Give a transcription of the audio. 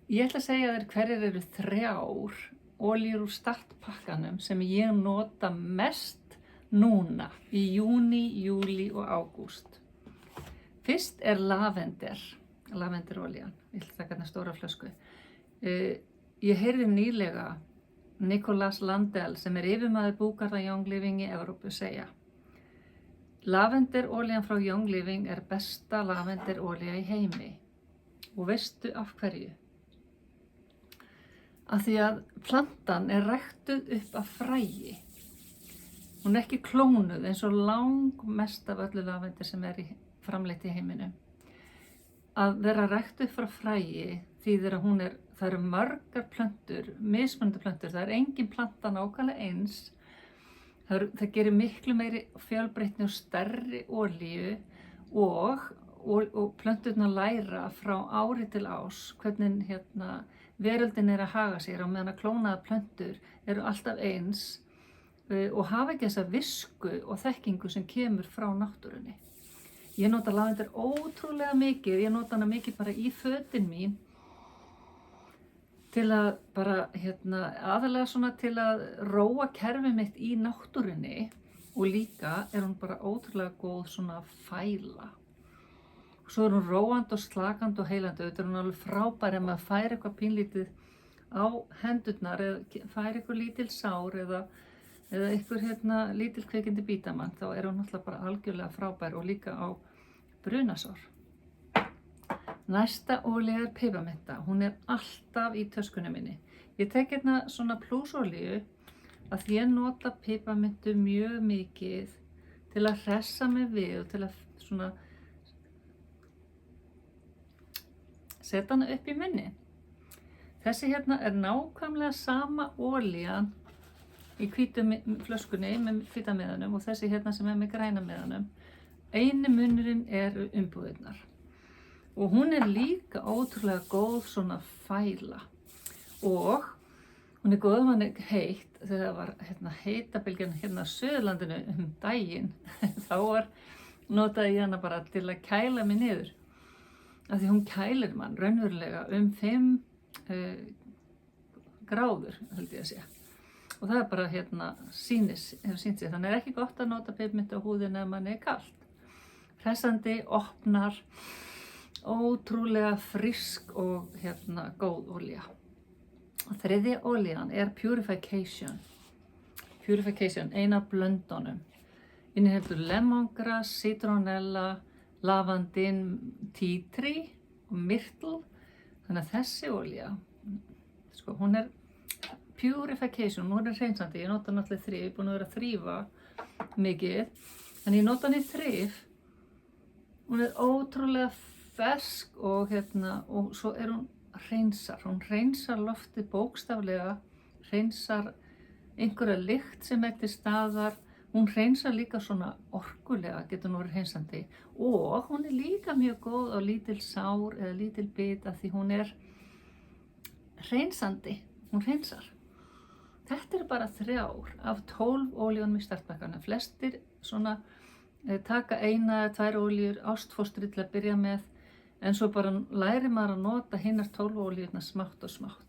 Ég ætla að segja þér hverjar eru 3 olíur úr startpakkanum sem ég nota mest núna í júní, júlí og ágúst. Fyrst er lavenderolían. Ég ætla að taka hérna stóra flösku. Ég heyrði nýlega Nicolas Landel sem er yfirmaður búgarða Young Living í Evrópu segja: Lavenderolían frá Young Living er besta lavenderolía í heimi. Og veistu af hverju? Af því að plantan er ræktuð upp af fræi. Hún er ekki klónuð eins og langmest af öllu lavender sem er framleitt í heiminum. Að vera ræktuð upp frá fræi þýðir að það eru margar plöntur, mismunandi plöntur, það er engin planta nákvæmlega eins. Það gerir miklu meiri fjölbreytni og stærri olíu og plönturnar læra frá ári til árs hvernig veröldin er að haga sér á meðan að klónaða plöntur eru alltaf eins og hafa ekki þessa visku og þekkingu sem kemur frá náttúrunni. Ég nota lavender ótrúlega mikið, ég nota hana mikið bara í fötin mín til að bara aðalega svona til að róa kerfið mitt í náttúrunni og líka er hún bara ótrúlega góð svona fæla. Svo er hún róandi og slakandi og heilandi. Þetta er hún alveg frábær ef maður fær eitthvað pínlítið á hendurnar eða fær eitthvað lítil sár eða eitthvað lítil kveikindi bítamann, þá er hún náttúrulega bara algjörlega frábær og líka á brunasár. Næsta olía er piparminta. Hún er alltaf í töskunni minni. Ég tek hérna svona plúsolíu að því ég nota piparmintu mjög mikið til að hressa mig við og til að svona setja hana upp í munni. Þessi hérna er nákvæmlega sama olían í hvítu flöskunni með hvíta miðanum og þessi hérna sem er með græna miðanum. Eini munurinn eru umbúðirnar. Og hún er líka ótrúlega góð svona fæla. Og hún er góð ef hann er heitt. Þegar það var heitabylgjan hérna á Suðurlandinu daginn, þá notaði ég hana bara til að kæla mig niður. Af því hún kælir mann raunverulega 5 gráður, held ég að segja. Og það er bara hefur sýnt sig. Þannig er ekki gott að nota piparmintu á húðina ef manni er kalt. Hressandi, opnar, ótrúlega frísk og góð olía. Þriðja olían er Purification. Purification, ein af blöndunum. Inniheldur lemongrass, citronella, lavandin, tea tree og myrtle. Þannig að þessi olía, hún er Purification, hún er hreinsandi. Ég nota náttúrulega þrif, ég er búin að vera að þrífa mikið. Þannig ég nota hann í þrif. Hún er ótrúlega fersk og svo er hún hreinsar. Hún hreinsar loftið bókstaflega, hreinsar einhverja lykt sem er til staðar. Hún hreinsar líka svona orkulega, getur nú verið hreinsandi. Og hún er líka mjög góð á lítil sár eða lítil bit af því hún er hreinsandi. Hún hreinsar. Þetta eru bara 3 af 12 olíunum í startpakkanum. Flestir svona taka 1 eða 2 olíur ástfóstri til að byrja með, en svo bara lærir maður að nota hinnar 12 olíurnar smátt og smátt.